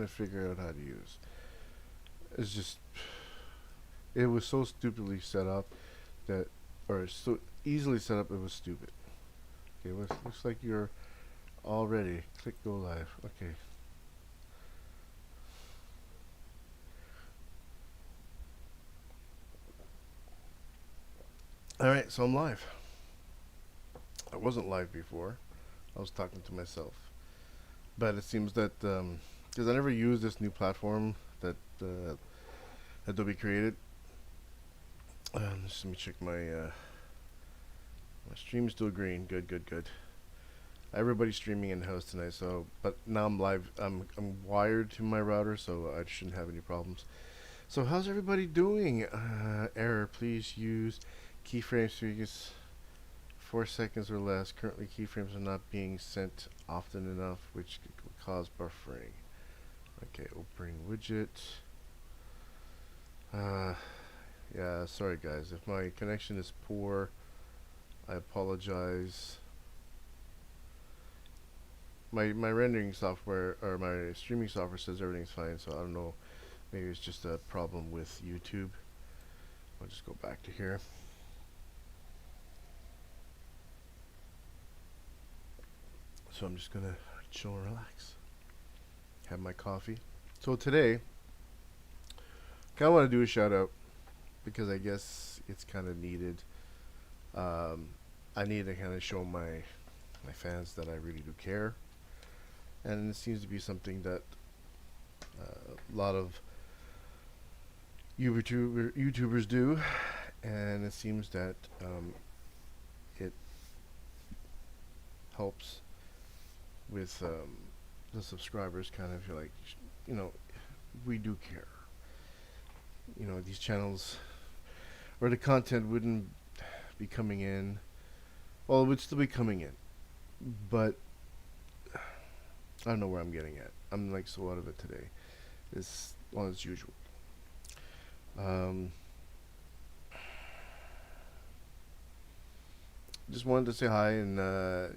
to figure out how to use. It's just, it was so stupidly set up that, or so easily set up, it was stupid. Okay, looks like you're all ready. Click go live. Okay. Alright, so I'm live. I wasn't live before. I was talking to myself. But it seems that, because I never used this new platform that Adobe created. Just let me check my stream's still green. Good, good, good. Everybody's streaming in the house tonight, so but now I'm live. I'm wired to my router, so I shouldn't have any problems. So how's everybody doing? Error. Please use keyframes to use 4 seconds or less. Currently, keyframes are not being sent often enough, which could cause buffering. Okay, opening widget. Yeah, sorry guys. If my connection is poor, I apologize. My rendering software or my streaming software says everything's fine, so I don't know. Maybe it's just a problem with YouTube. I'll just go back to here. So I'm just gonna chill and relax. Have my coffee. So today, kind of want to do a shout out because I guess it's kind of needed. I need to kind of show my fans that I really do care, and it seems to be something that a lot of YouTubers do, and it seems that it helps with the subscribers. Kind of feel like, you know, we do care. You know, these channels or the content wouldn't be coming in. Well, it would still be coming in, but I don't know where I'm getting at. I'm like so out of it today. It's well as usual. Just wanted to say hi and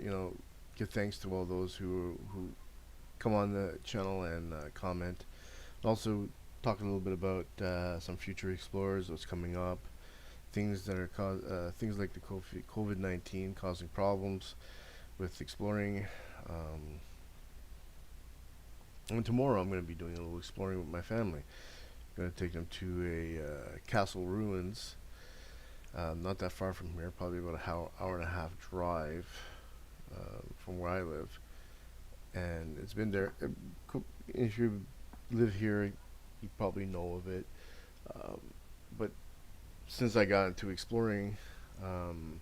you know, give thanks to all those who come on the channel and comment. Also, talk a little bit about some future explorers, what's coming up, things that are things like the COVID-19 causing problems with exploring. And tomorrow I'm going to be doing a little exploring with my family. I'm going to take them to a castle ruins, not that far from here, probably about an hour and a half drive from where I live. And it's been there. If you live here, you probably know of it. But since I got into exploring, I'm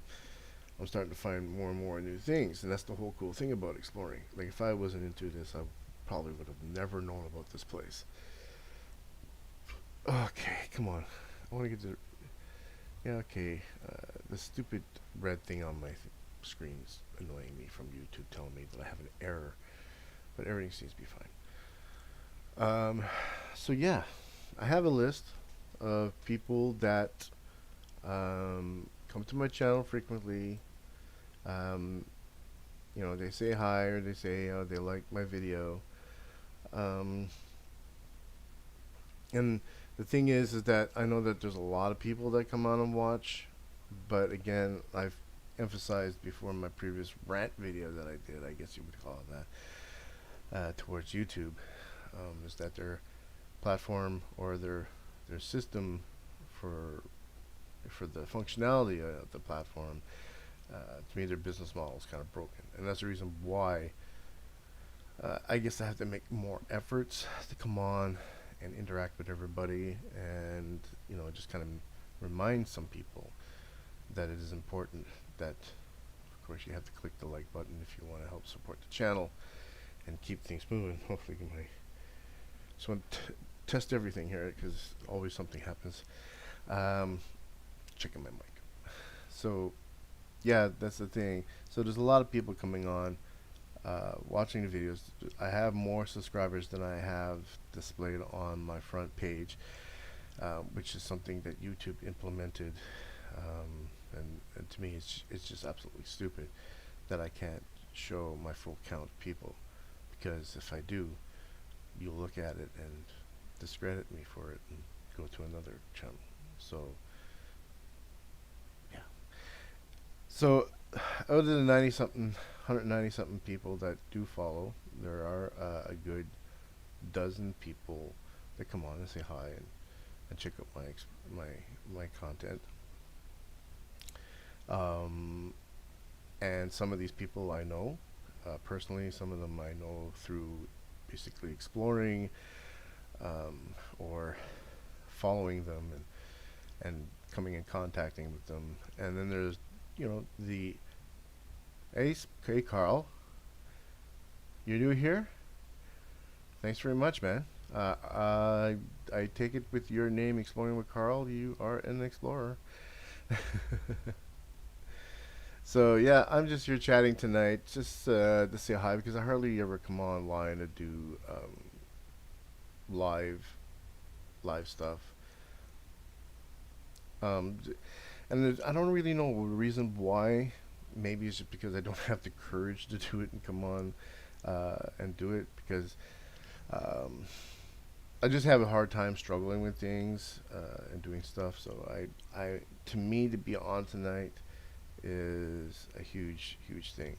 starting to find more and more new things, and that's the whole cool thing about exploring. Like if I wasn't into this, I probably would have never known about this place. Okay, come on. I want to get to. Yeah, okay. The stupid red thing on my screen is annoying me from YouTube, telling me that I have an error, but everything seems to be fine. So yeah, I have a list of people that come to my channel frequently. You know, they say hi or they say they like my video. And the thing is that I know that there's a lot of people that come on and watch, but again, I've emphasized before in my previous rant video that I did, I guess you would call it that, towards YouTube, is that their platform or their system for the functionality of the platform, to me their business model is kind of broken, and that's the reason why I guess I have to make more efforts to come on and interact with everybody, and you know, just kind of remind some people that it is important that, of course, you have to click the like button if you want to help support the channel and keep things moving. Hopefully, just want to test everything here because always something happens. Checking my mic. So, yeah, that's the thing. So there's a lot of people coming on, watching the videos. I have more subscribers than I have displayed on my front page, which is something that YouTube implemented, and to me it's just absolutely stupid that I can't show my full count of people, because if I do, you'll look at it and discredit me for it and go to another channel. So yeah. So out of the 90 something, 190 something people that do follow, there are a good dozen people that come on and say hi and check out my my content. Um, and some of these people I know personally. Some of them I know through basically exploring or following them and coming in contacting with them. And then there's the hey Carl, you're new here. Thanks very much, man. I take it with your name, Exploring with Carl, you are an explorer. So yeah, I'm just here chatting tonight, just to say hi because I hardly ever come online to do live live stuff. Um, and I don't really know the reason why. Maybe it's just because I don't have the courage to do it and come on and do it because um, I just have a hard time struggling with things and doing stuff. So to me, to be on tonight is a huge, huge thing.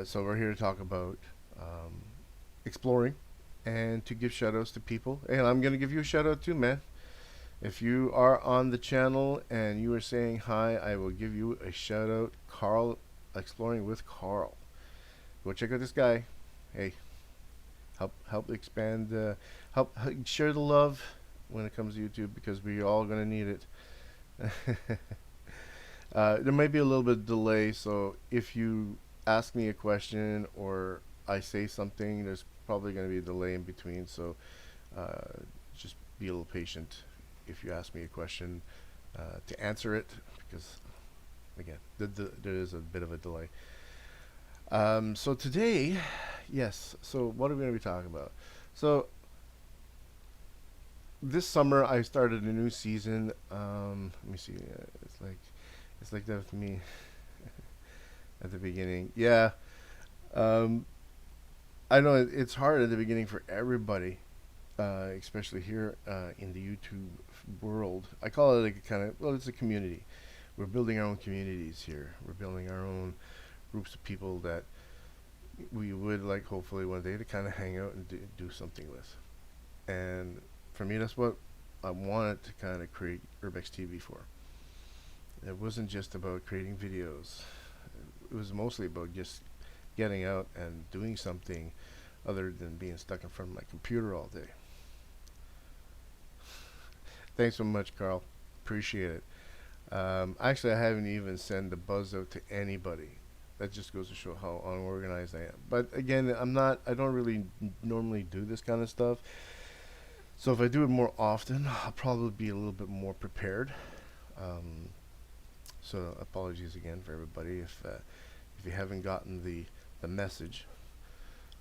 So we're here to talk about um, exploring and to give shout outs to people. And I'm going to give you a shout out too, man. If you are on the channel and you are saying hi, I will give you a shout out. Carl, Exploring with Carl. Go check out this guy. Hey, help expand, help share the love when it comes to YouTube because we're all gonna need it. There might be a little bit of delay, so if you ask me a question or I say something, there's probably going to be a delay in between. So just be a little patient if you ask me a question to answer it, because again, there is a bit of a delay. So today, yes. So what are we going to be talking about? So this summer I started a new season. Let me see. It's like that with me at the beginning. Yeah. Um, I know it's hard at the beginning for everybody, especially here in the YouTube world. I call it like a kind of, well, it's a community. We're building our own communities here. We're building our own groups of people that we would like, hopefully, one day to kind of hang out and do something with. And for me, that's what I wanted to kind of create Urbex TV for. It wasn't just about creating videos. It was mostly about just getting out and doing something other than being stuck in front of my computer all day. Thanks so much, Carl. Appreciate it. Actually, I haven't even sent the buzz out to anybody. That just goes to show how unorganized I am. But again, I don't really normally do this kind of stuff. So if I do it more often, I'll probably be a little bit more prepared. So apologies again for everybody if you haven't gotten the message.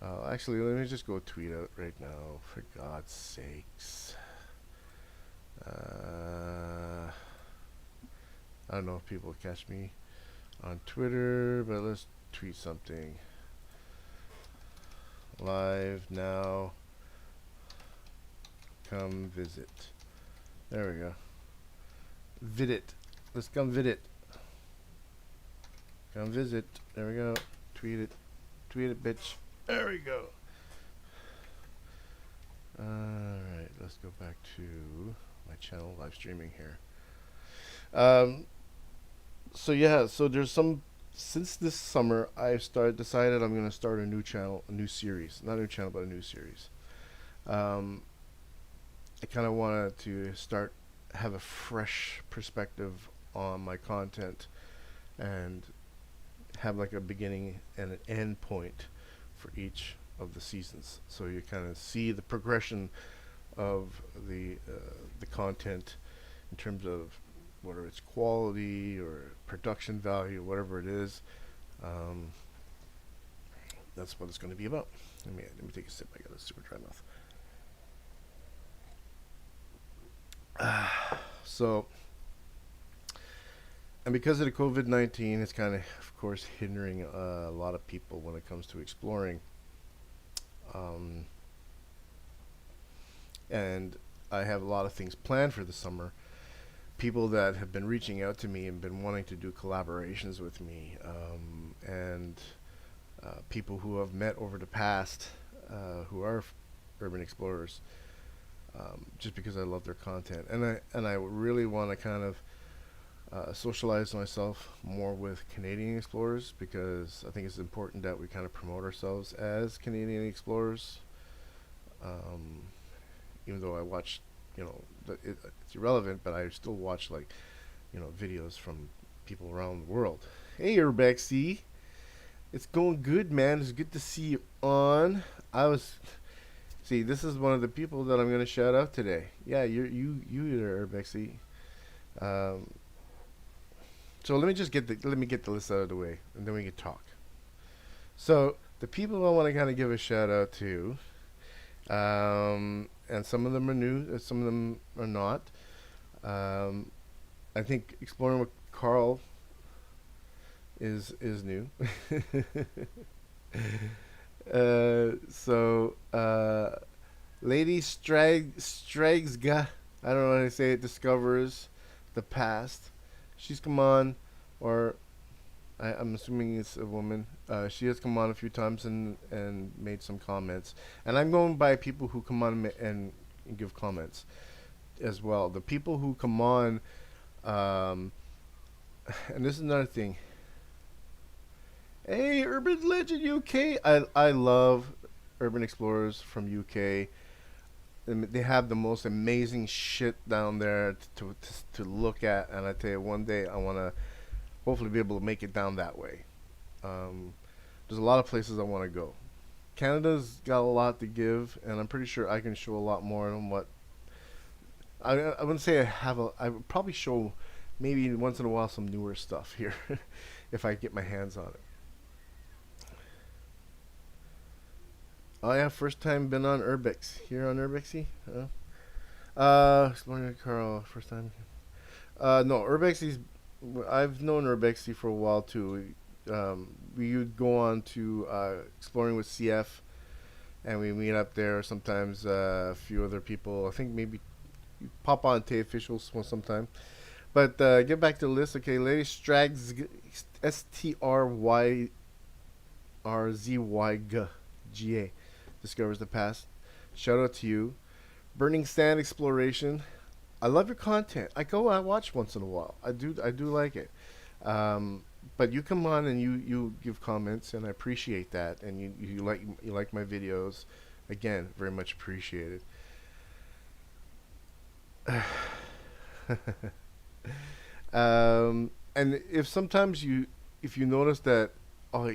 Actually, let me just go tweet out right now, for God's sakes. I don't know if people catch me on Twitter, but let's tweet something. Live now. Come visit. There we go. Visit. Let's come visit. Come visit. There we go. Tweet it. Tweet it, bitch. There we go. Alright, let's go back to my channel, live streaming here. So yeah, so there's since this summer I've decided I'm gonna start a new channel, a new series. Not a new channel, but a new series. I kinda wanted to have a fresh perspective on my content and have like a beginning and an end point for each of the seasons, so you kind of see the progression of the content in terms of whether it's quality or production value, whatever it is. That's what it's going to be about. Let me take a sip. I got a super dry mouth. So, and because of the COVID-19, it's kind of course, hindering a lot of people when it comes to exploring. and I have a lot of things planned for the summer. People that have been reaching out to me and been wanting to do collaborations with me, and people who I've met over the past, who are urban explorers, just because I love their content, and I really want to kind of socialize myself more with Canadian explorers, because I think it's important that we kind of promote ourselves as Canadian explorers. Um, Even though I watch, it's irrelevant, but I still watch, like, videos from people around the world. Hey, URBXTV, it's going good, man. It's good to see you on. I was See, this is one of the people that I'm gonna shout out today. Yeah, you URBXTV. Um, so let me get the list out of the way, and then we can talk. So the people I want to kind of give a shout out to, and some of them are new, some of them are not. Um, I think exploring with Carl is new. Lady Stragsga, I don't know how to say it, discovers the past. She's come on, or I'm assuming it's a woman. She has come on a few times and made some comments. And I'm going by people who come on and give comments as well. The people who come on, um, and this is another thing. Hey, Urban Legend UK. I love urban explorers from UK. And they have the most amazing shit down there to look at. And I tell you, one day I want to hopefully be able to make it down that way. Um, there's a lot of places I want to go. Canada's got a lot to give, and I'm pretty sure I can show a lot more than what I wouldn't say I have. I would probably show maybe once in a while some newer stuff here if I get my hands on it. Oh yeah, first time been on Urbex here on Urbexy. Exploring Carl, first time. No, Urbexy's. I've known Urbexy for a while too. We would go on to exploring with CF, and we meet up there. Sometimes a few other people. I think maybe you pop on Tay officials sometime. But get back to the list. Okay, Lady Strags, STRYRZYG, discovers the past. Shout out to you. Burning Sand Exploration. I love your content. I watch once in a while. I do like it. But you come on and you give comments, and I appreciate that. And you like my videos. Again, very much appreciated. And if you notice that, oh,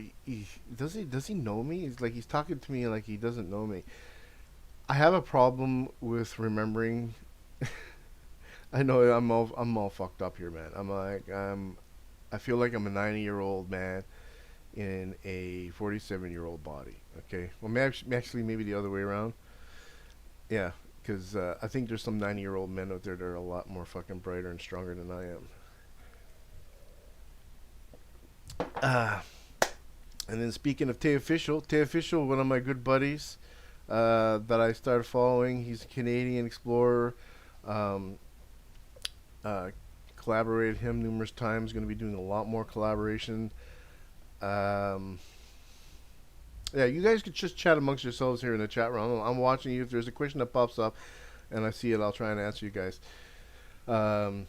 does he know me? It's like he's talking to me like he doesn't know me. I have a problem with remembering. I know I'm all fucked up here, man. I feel like I'm a 90-year-old man in a 47-year-old body. Okay, well, actually maybe the other way around. Yeah, because I think there's some 90-year-old men out there that are a lot more fucking brighter and stronger than I am. Uh, and then speaking of Tay Official, one of my good buddies that I started following. He's a Canadian explorer. Um, uh, Collaborated him numerous times. Going to be doing a lot more collaboration. Um, yeah, you guys could just chat amongst yourselves here in the chat room. I'm watching you. If there's a question that pops up and I see it, I'll try and answer you guys. Um,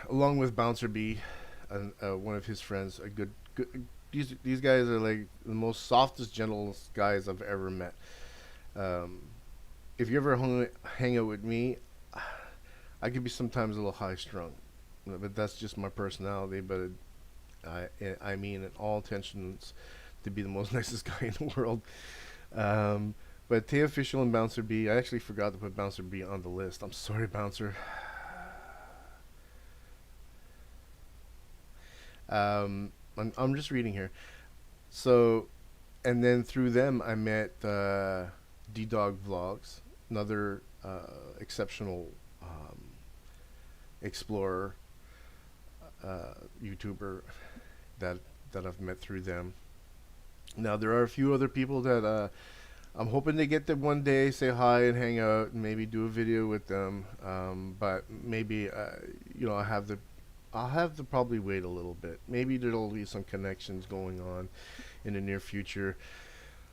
Along with Bouncer B, and one of his friends, a good. These guys are like the most softest, gentlest guys I've ever met. Um, if you ever hang out with me, I could be sometimes a little high strung, but that's just my personality. But I mean, in all intentions, to be the most nicest guy in the world. But Tay Official and Bouncer B, I actually forgot to put Bouncer B on the list. I'm sorry, Bouncer. I'm just reading here. So, and then through them, I met D Dog Vlogs, another exceptional explorer, YouTuber that I've met through them. Now there are a few other people that I'm hoping to get them one day, say hi and hang out, and maybe do a video with them. But maybe I'll have to probably wait a little bit. Maybe there'll be some connections going on in the near future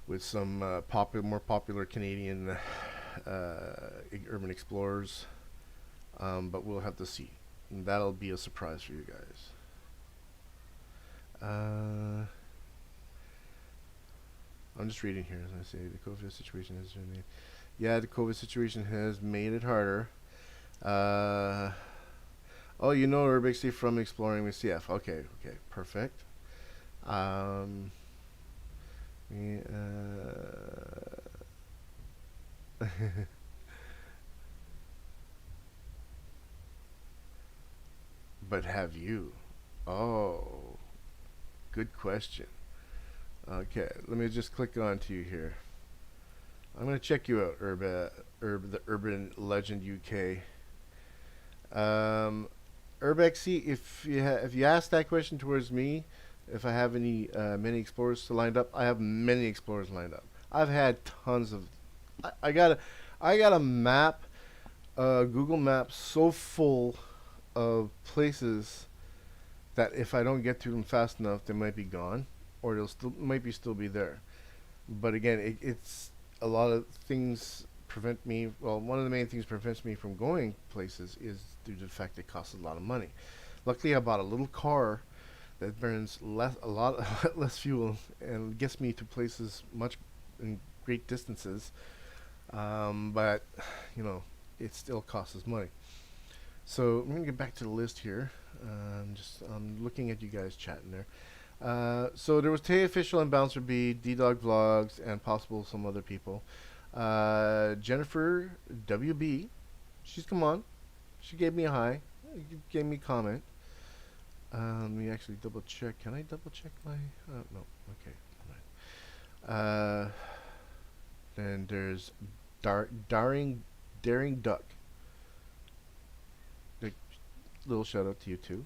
with some more popular Canadian urban explorers. But we'll have to see. And that'll be a surprise for you guys. I'm just reading here as I say the COVID situation has been. Yeah, the COVID situation has made it harder. Uh, oh, you know URBXTV from Exploring with CF. Okay, okay, perfect. Um, yeah, but have you? Oh, good question. Okay, let me just click on to you here. I'm gonna check you out, the Urban Legend UK. Urbex, if you ask that question towards me, if I have any mini explorers lined up, I have many explorers lined up. I've had tons of. I got a map, Google Maps, so full of places that if I don't get to them fast enough, they might be gone, or they'll still be there. But again, it's a lot of things prevent me. Well, one of the main things prevents me from going places is due to the fact it costs a lot of money. Luckily, I bought a little car that burns a lot less fuel and gets me to places much in great distances. But you know, it still costs us money. So I'm gonna get back to the list here. I'm looking at you guys chatting there. So there was Tay Official and Bouncer B, D-Dog Vlogs, and possible some other people. Jennifer WB, she's come on. She gave me a hi. Gave me a comment. Let me actually double check. Can I double check my? No. Okay. Then there's Daring Duck. A little shout out to you too.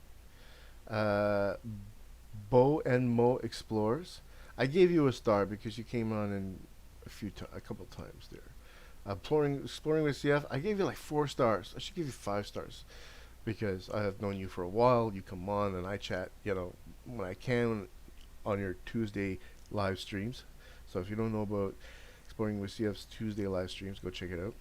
Bo and Mo Explores. I gave you a star because you came on in a couple times there. Exploring with CF. I gave you like 4 stars. I should give you 5 stars because I have known you for a while. You come on and I chat, when I can on your Tuesday live streams. So if you don't know about Exploring with CF's Tuesday live streams, go check it out.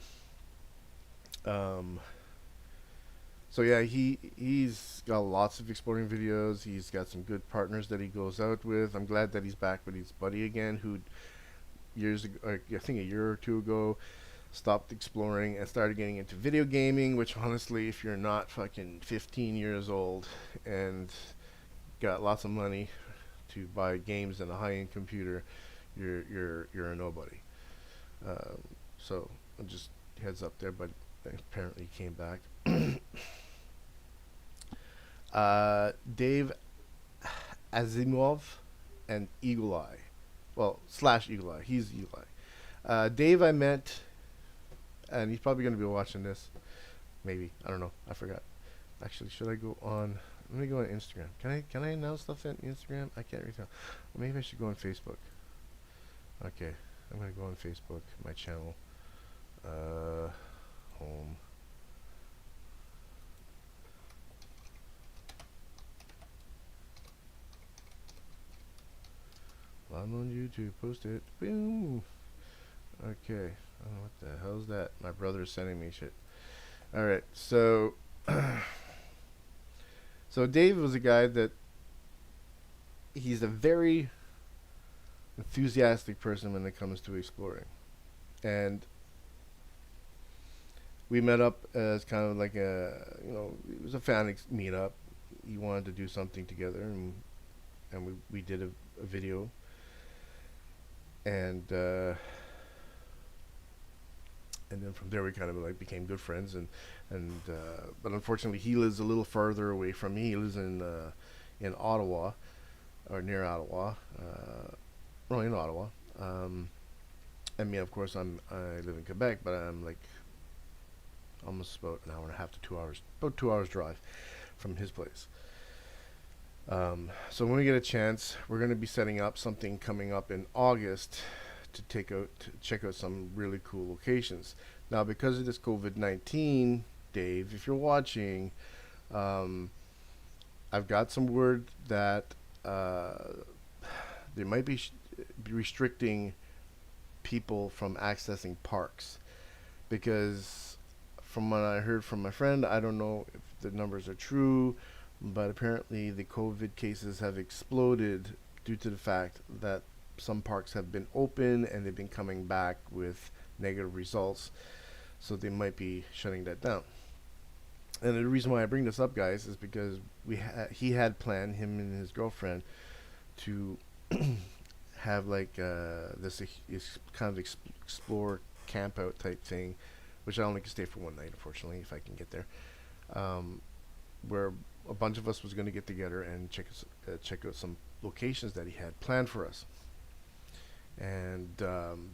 So yeah, he's got lots of exploring videos. He's got some good partners that he goes out with. I'm glad that he's back with his buddy again, who years ago, I think a year or two ago, stopped exploring and started getting into video gaming. Which honestly, if you're not fucking 15 years old and got lots of money to buy games and a high-end computer, you're a nobody. So just heads up there, but apparently he came back. Dave Asimov and Eagle Eye. Well, / Eagle Eye. He's Eagle Eye. Dave I met, and he's probably going to be watching this. Maybe. I don't know. I forgot. Actually, should I go on? Let me go on Instagram. Can I announce stuff on Instagram? I can't really tell. Or maybe I should go on Facebook. Okay. I'm going to go on Facebook, my channel. Home. I'm on YouTube. Post it. Boom. Okay. Oh, what the hell's that? My brother's sending me shit. All right. So, so Dave was a guy that he's a very enthusiastic person when it comes to exploring, and we met up as kind of like it was a fan meetup. He wanted to do something together, and we did a video. And then from there we kind of like became good friends, but unfortunately he lives a little farther away from me. He lives in Ottawa, or near Ottawa, in Ottawa. And me, of course, I live in Quebec, but I'm like almost about an hour and a half to 2 hours, about 2 hours drive from his place. So when we get a chance, we're going to be setting up something coming up in August to check out some really cool locations. Now, because of this COVID-19, Dave, if you're watching, um, I've got some word that they might be restricting people from accessing parks because from what I heard from my friend, I don't know if the numbers are true, but apparently the COVID cases have exploded due to the fact that some parks have been open and they've been coming back with negative results. So they might be shutting that down. And the reason why I bring this up, guys, is because he had planned, him and his girlfriend, to have like this kind of explore camp out type thing, which I only can stay for one night, unfortunately, if I can get there. Where a bunch of us was going to get together and check out some locations that he had planned for us, and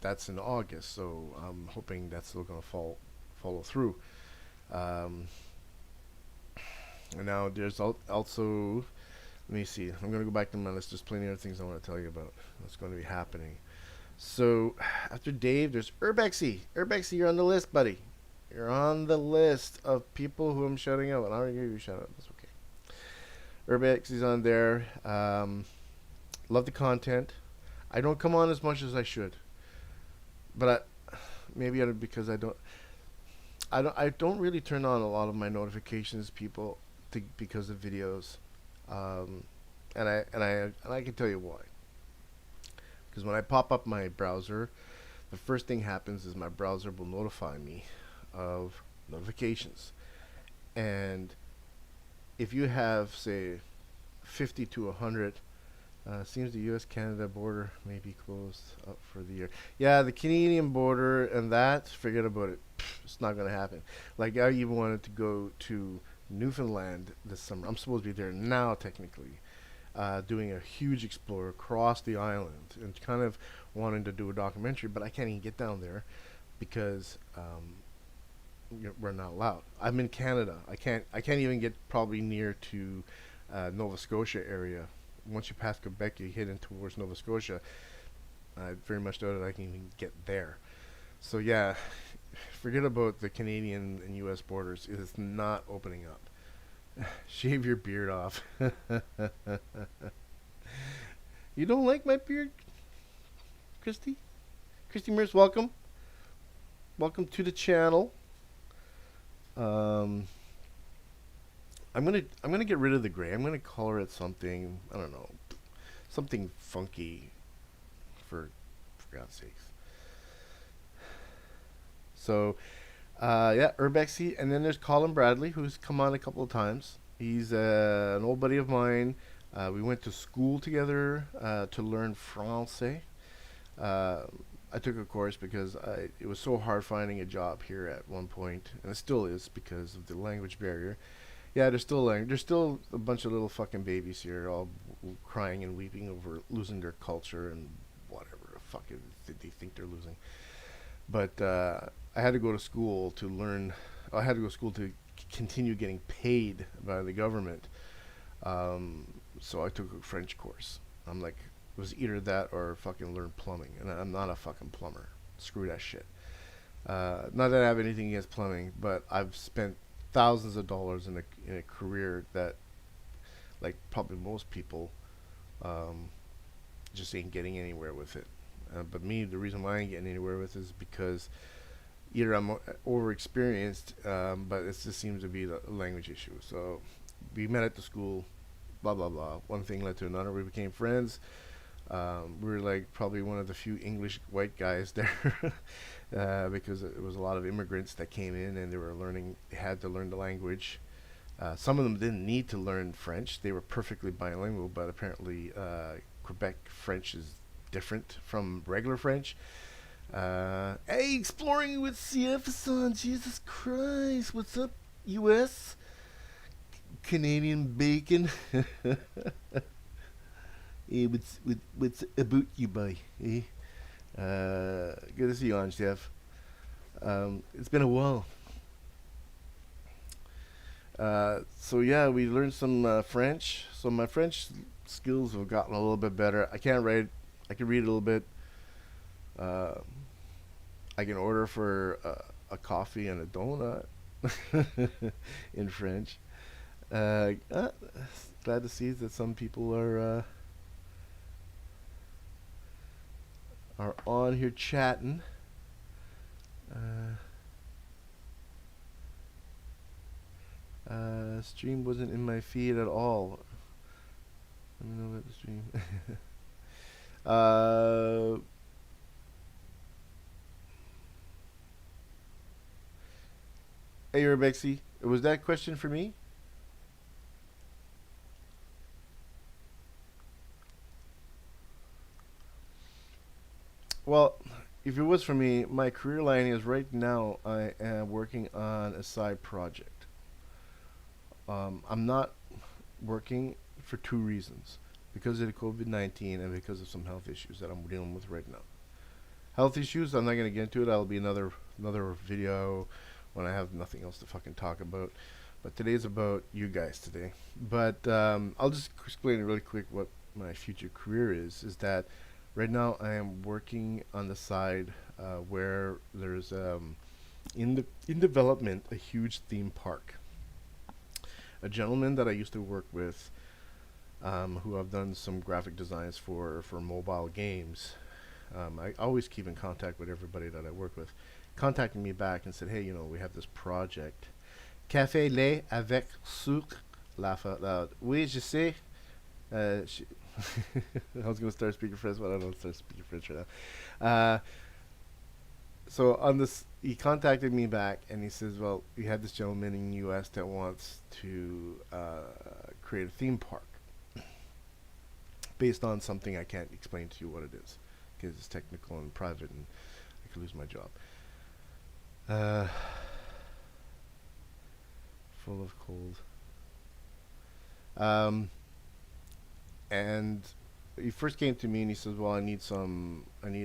that's in August. So I'm hoping that's still going to follow through. Um, and now there's also, let me see. I'm going to go back to my list. There's plenty of things I want to tell you about that's going to be happening. So after Dave, there's Urbexy. Urbexy, you're on the list, buddy. You're on the list of people who I'm shouting out. And I already gave you a shout out. That's okay. Urbexy's on there. Love the content. I don't come on as much as I should, but maybe because I don't really turn on a lot of my notifications, people, because of videos, and I can tell you why. Because when I pop up my browser, the first thing happens is my browser will notify me of notifications, and if you have, say, 50 to 100, seems the U.S.-Canada border may be closed up for the year. Yeah, the Canadian border and that, forget about it. It's not going to happen. Like, I even wanted to go to Newfoundland this summer. I'm supposed to be there now, technically, doing a huge explore across the island and kind of wanting to do a documentary, but I can't even get down there because we're not allowed. I'm in Canada. I can't even get probably near to Nova Scotia area. Once you pass Quebec, you head in towards Nova Scotia. I very much doubt that I can even get there. So yeah, forget about the Canadian and U.S. borders. It is not opening up. Shave your beard off. You don't like my beard, Christy? Christy Mears, welcome. Welcome to the channel. I'm gonna get rid of the gray. I'm gonna color it something, I don't know, something funky, for God's sakes. So yeah, Urbexy, and then there's Colin Bradley, who's come on a couple of times. He's an old buddy of mine. We went to school together to learn Francais. I took a course because it was so hard finding a job here at one point, and it still is because of the language barrier. Yeah, there's still a bunch of little fucking babies here, all crying and weeping over losing their culture and whatever the fuck they think they're losing. But I had to go to school to learn. I had to go to school to continue getting paid by the government. So I took a French course. I'm like, it was either that or fucking learn plumbing, and I'm not a fucking plumber. Screw that shit. Not that I have anything against plumbing, but I've spent thousands of dollars in a career that, like probably most people, just ain't getting anywhere with it. But me, the reason why I ain't getting anywhere with it is because either I'm over-experienced, but it just seems to be the language issue. So we met at the school, blah blah blah. One thing led to another. We became friends. We were like probably one of the few English white guys there, because it was a lot of immigrants that came in and they had to learn the language. Some of them didn't need to learn French. They were perfectly bilingual, but apparently Quebec French is different from regular French. Hey, exploring with CF, Jesus Christ, what's up, US? Canadian bacon. Hey, what's about you, boy? Eh? Good to see you on, Jeff. It's been a while. So yeah, we learned some French. So my French skills have gotten a little bit better. I can't write. I can read a little bit. Uh, I can order for a coffee and a donut in French. Glad to see that some people are on here chatting. Uh, Stream wasn't in my feed at all. Let me know about the stream. uh, hey, URBXTV, was that question for me? Well, if it was for me, my career line is right now I am working on a side project. I'm not working for two reasons: because of the COVID-19 and because of some health issues that I'm dealing with right now. Health issues, I'm not gonna get into it. That'll be another video when I have nothing else to fucking talk about. But today's about you guys today. But I'll just explain really quick what my future career is. Is that right now I am working on the side where there's in development a huge theme park. A gentleman that I used to work with, who I've done some graphic designs for mobile games. I always keep in contact with everybody that I work with. Contacted me back and said, "Hey, we have this project. Café lait avec sucre." Laugh out loud. Oui, je sais. She I was gonna start speaking French, but I don't start speaking French right now. So on this, he contacted me back and he says, "Well, we have this gentleman in the U.S. that wants to create a theme park based on something I can't explain to you what it is because it's technical and private, and I could lose my job." Uh, Full of cold. Um, and he first came to me and he says, "Well, I need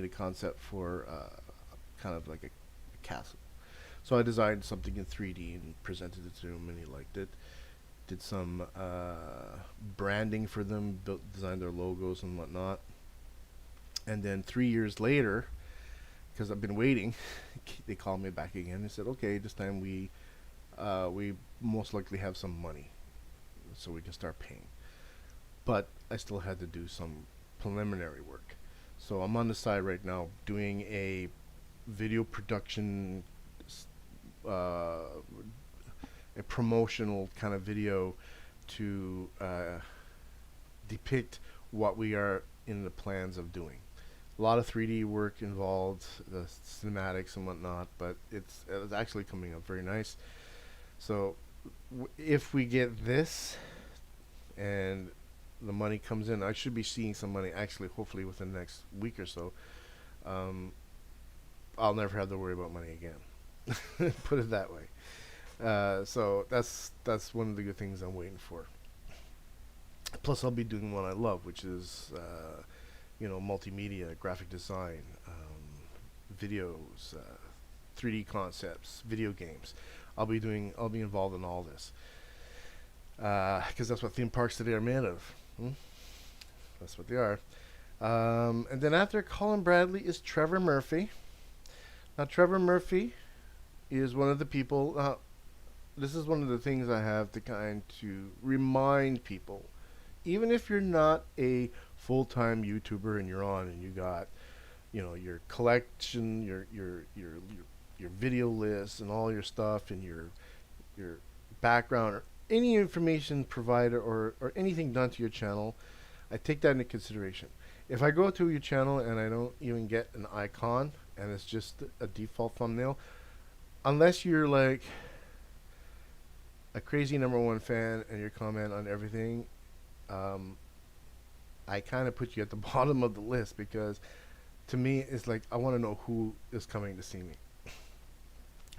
a concept for kind of like a castle." So I designed something in 3D and presented it to him, and he liked it. Did some branding for them, designed their logos and whatnot. And then 3 years later, because I've been waiting, they called me back again and said, "Okay, this time we most likely have some money, so we can start paying." But I still had to do some preliminary work. So I'm on the side right now doing a video production, uh, a promotional kind of video to depict what we are in the plans of doing. A lot of 3D work involved, the cinematics and whatnot, but it's actually coming up very nice. So if we get this and the money comes in, I should be seeing some money actually, hopefully within the next week or so. Um, I'll never have to worry about money again. Put it that way. So that's one of the good things I'm waiting for. Plus, I'll be doing what I love, which is multimedia, graphic design, videos, 3D concepts, video games. I'll be involved in all this because that's what theme parks today are made of. That's what they are. And then after Colin Bradley is Trevor Murphy. Now, Trevor Murphy is one of the people. This is one of the things I have to kind to remind people, even if you're not a full-time YouTuber and you're on and you got, your collection, your video list and all your stuff and your background or any information provided or anything done to your channel, I take that into consideration. If I go to your channel and I don't even get an icon and it's just a default thumbnail, unless you're like a crazy #1 fan and you comment on everything, I kind of put you at the bottom of the list because to me it's like I want to know who is coming to see me,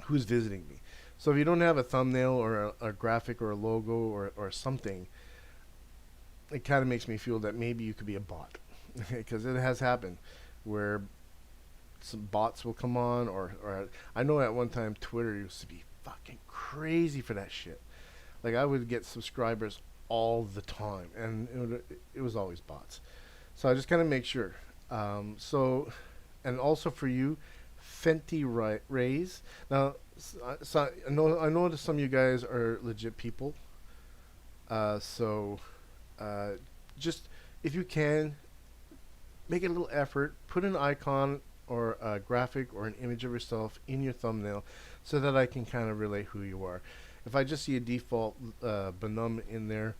who's visiting me. So if you don't have a thumbnail or a graphic or a logo or something, it kind of makes me feel that maybe you could be a bot because it has happened where some bots will come on or I know at one time Twitter used to be fucking crazy for that shit. Like I would get subscribers all the time and it was always bots. So I just kind of make sure. So and also for you, Fenty Rays. Now, so I know that some of you guys are legit people. So just if you can, make a little effort, put an icon or a graphic or an image of yourself in your thumbnail, so that I can kind of relate who you are. If I just see a default Benum in there,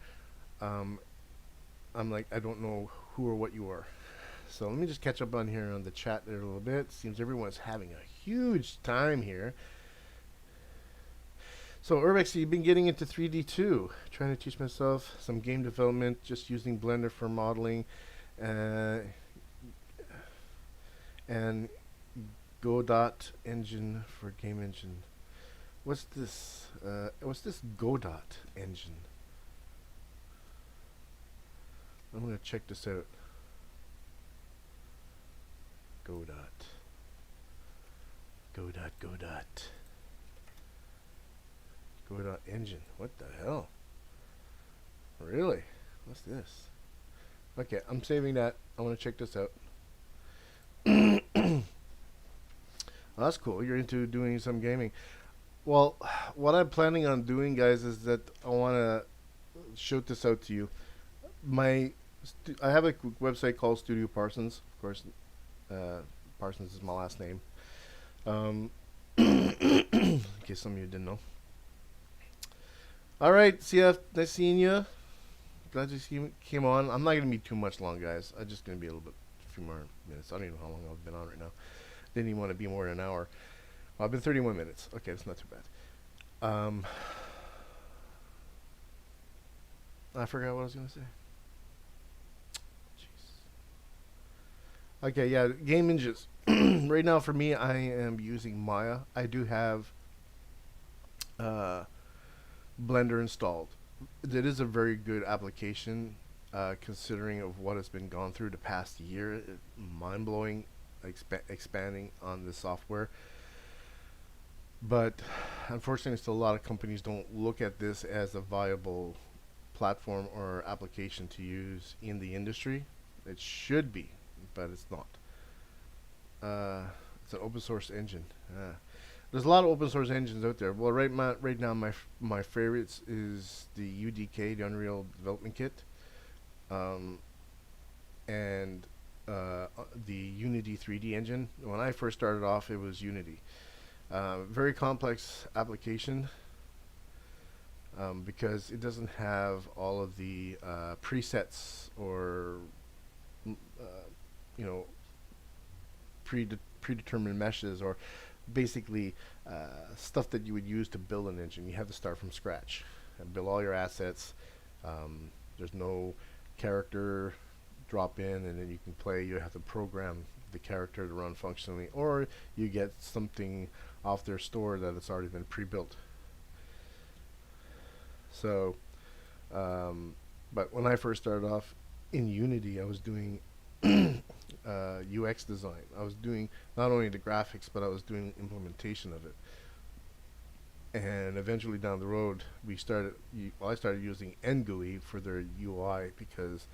um, I'm like, I don't know who or what you are. So let me just catch up on here on the chat there a little bit. Seems everyone's having a huge time here. So Urbex, you've been getting into 3D too. Trying to teach myself some game development, just using Blender for modeling, uh, and Godot engine for game engine. What's this? What's this Godot engine? I'm gonna check this out. Godot. Godot. Godot. Godot engine. What the hell? Really? What's this? Okay, I'm saving that. I want to check this out. Well, that's cool. You're into doing some gaming. Well, what I'm planning on doing, guys, is that I want to shoot this out to you. I have a website called Studio Parsons. Of course, Parsons is my last name. In case some of you didn't know. All right, CF, nice seeing you. Glad you came on. I'm not gonna be too much long, guys. I'm just gonna be a few more minutes. I don't even know how long I've been on right now. Didn't even want to be more than an hour. Well, I've been 31 minutes. Okay, that's not too bad. I forgot what I was gonna say. Jeez. Okay, yeah, game engines. Right now, for me, I am using Maya. I do have Blender installed. It is a very good application, considering of what has been gone through the past year. Mind blowing, expanding on the software. But unfortunately, still a lot of companies don't look at this as a viable platform or application to use in the industry. It should be, but it's not. It's an open source engine. There's a lot of open source engines out there. Well, right now, my favorites is the UDK, the Unreal Development Kit, and the Unity 3D engine. When I first started off, it was Unity. Very complex application, because it doesn't have all of the presets or you know, predetermined meshes, or basically stuff that you would use to build an engine. You have to start from scratch and build all your assets. There's no character drop in and then you can play. You have to program the character to run functionally, or you get something off their store that it's already been pre-built. So but when I first started off in Unity, I was doing UX design. I was doing not only the graphics, but I was doing implementation of it. And eventually down the road, I started using NGUI for their UI, because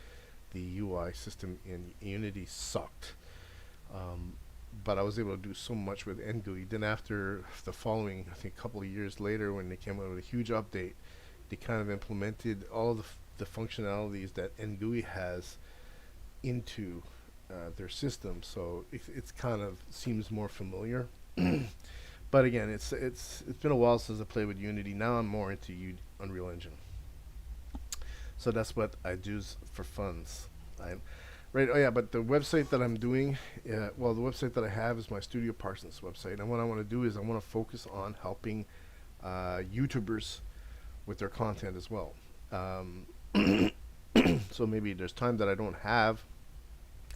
the UI system in Unity sucked. But I was able to do so much with NGUI. Then after the following, I think a couple of years later, when they came out with a huge update, they kind of implemented all of the functionalities that NGUI has into their system, so it's kind of seems more familiar. But again, it's been a while since I played with Unity. Now I'm more into Unreal Engine. So that's what I do for funds. Right. Oh yeah, but the website that I'm doing, well, the website that I have is my Studio Parsons website, and what I want to do is I want to focus on helping YouTubers with their content as well. So maybe there's time that I don't have,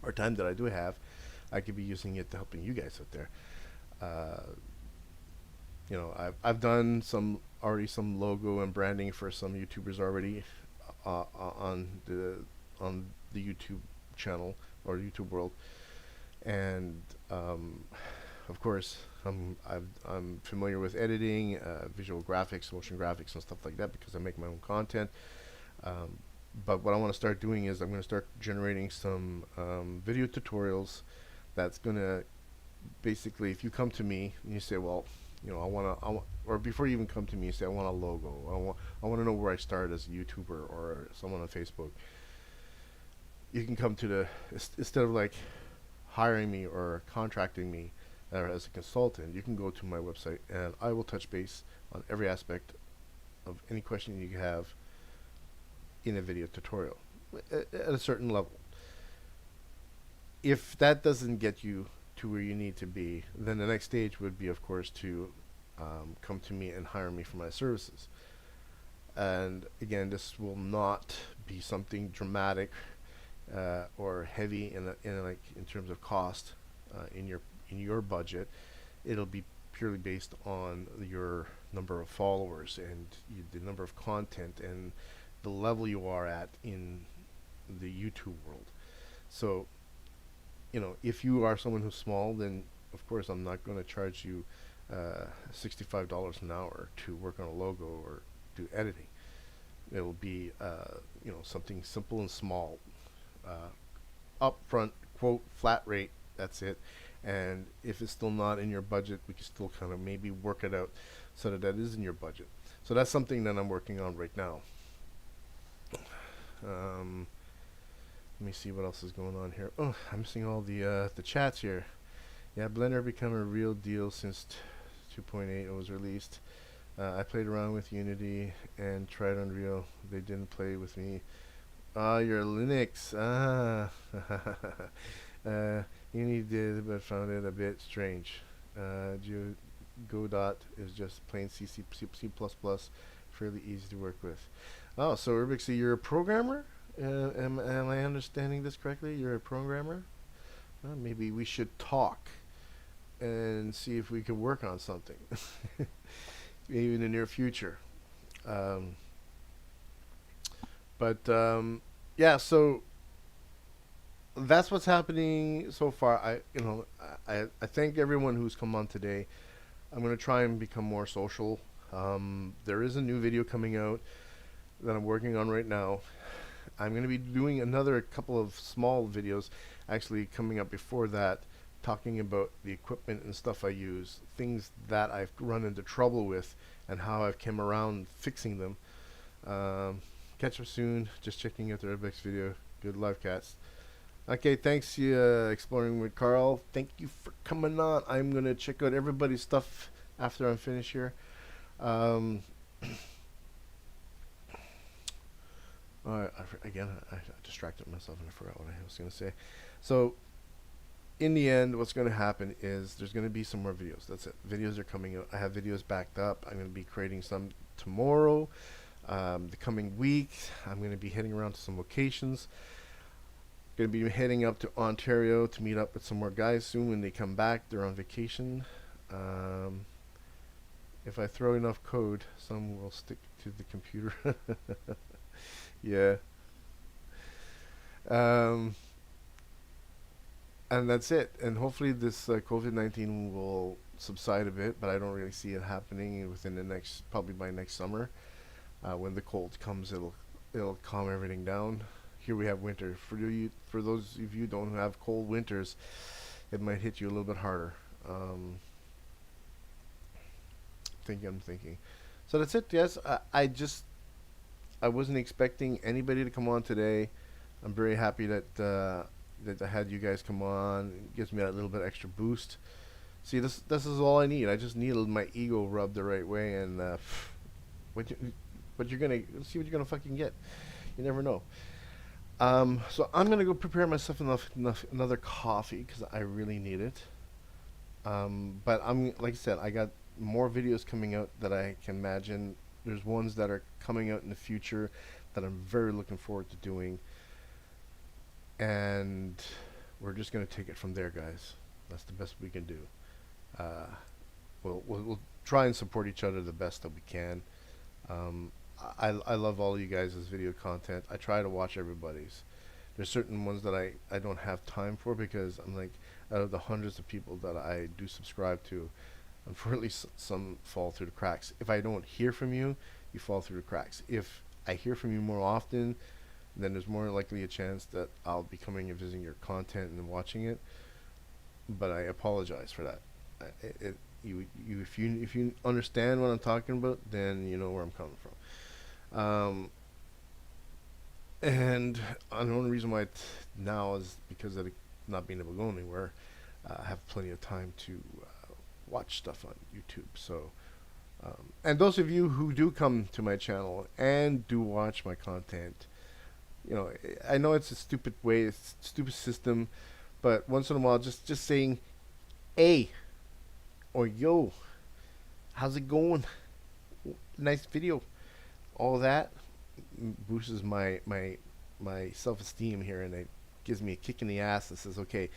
or time that I do have, I could be using it to helping you guys out there. You know, I've done some logo and branding for some YouTubers already on the YouTube channel or YouTube world, and of course I'm familiar with editing, visual graphics, motion graphics, and stuff like that, because I make my own content. But what I want to start doing is I'm going to start generating some video tutorials that's going to basically, if you come to me and you say, well, or before you even come to me, you say, I want a logo. I want to know where I started as a YouTuber or someone on Facebook. You can come to instead of like hiring me or contracting me as a consultant, you can go to my website and I will touch base on every aspect of any question you have in a video tutorial at a certain level. If that doesn't get you to where you need to be, then the next stage would be, of course, to come to me and hire me for my services. And again, this will not be something dramatic or heavy in terms of cost in your budget. It'll be purely based on your number of followers and the number of content and the level you are at in the YouTube world. So, if you are someone who's small, then of course I'm not going to charge you $65 an hour to work on a logo or do editing. It'll be something simple and small, upfront quote flat rate. That's it. And if it's still not in your budget, we can still kind of maybe work it out so that is in your budget. So that's something that I'm working on right now. Let me see what else is going on here. Oh, I'm missing all the chats here. Yeah, Blender become a real deal since 2.8 was released. I played around with Unity and tried Unreal. They didn't play with me. Ah, you're Linux. Ah. Unity did, but found it a bit strange. Godot is just plain C++, fairly easy to work with. Oh, so URBXTV, you're a programmer? Am I understanding this correctly? You're a programmer? Well, maybe we should talk and see if we can work on something. Maybe in the near future. Yeah, so that's what's happening so far. I thank everyone who's come on today. I'm going to try and become more social. There is a new video coming out that I'm working on right now. I'm going to be doing another couple of small videos actually coming up before that, talking about the equipment and stuff I use, things that I've run into trouble with and how I've come around fixing them. Catch up soon. Just checking out the URBX video. Good live cats. Okay, thanks, Exploring with Carl. Thank you for coming on. I'm going to check out everybody's stuff after I'm finished here. Again, I distracted myself and I forgot what I was going to say. So, in the end, what's going to happen is there's going to be some more videos. That's it. Videos are coming out. I have videos backed up. I'm going to be creating some tomorrow. The coming week, I'm going to be heading around to some locations. Going to be heading up to Ontario to meet up with some more guys soon when they come back. They're on vacation. If I throw enough code, some will stick to the computer. Yeah. And that's it. And hopefully this COVID-19 will subside a bit, but I don't really see it happening within the probably by next summer. When the cold comes, it'll calm everything down. Here we have winter. For those of you who don't have cold winters, it might hit you a little bit harder. I'm thinking. So that's it. Yes, I wasn't expecting anybody to come on today. I'm very happy that I had you guys come on. It gives me that little bit extra boost. See, this is all I need. I just need my ego rubbed the right way, and what you're gonna see what you're gonna fucking get. You never know. So I'm gonna go prepare myself another coffee because I really need it. But like I said, I got more videos coming out that I can imagine. There's ones that are coming out in the future that I'm very looking forward to doing. And we're just going to take it from there, guys. That's the best we can do. We'll try and support each other the best that we can. I love all of you guys' video content. I try to watch everybody's. There's certain ones that I don't have time for because I'm like, out of the hundreds of people that I do subscribe to, unfortunately some fall through the cracks. If I don't hear from you, you fall through the cracks. If I hear from you more often, then there's more likely a chance that I'll be coming and visiting your content and watching it. but I apologize for that. If you understand what I'm talking about, then you know where I'm coming from. And the only reason why now is because of not being able to go anywhere. I have plenty of time to watch stuff on YouTube. So, and those of you who do come to my channel and do watch my content, you know, I know it's a stupid way, it's a stupid system, but once in a while, just saying, "Hey," or "Yo, how's it going? Nice video." All that boosts my self esteem here, and it gives me a kick in the ass that says, "Okay,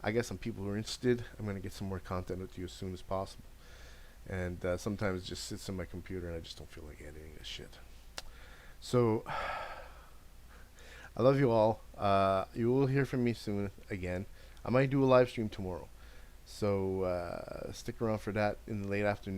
I got some people who are interested. I'm gonna get some more content with you as soon as possible." And sometimes it just sits in my computer, and I just don't feel like editing this shit. So I love you all. You will hear from me soon again. I might do a live stream tomorrow, so stick around for that in the late afternoon.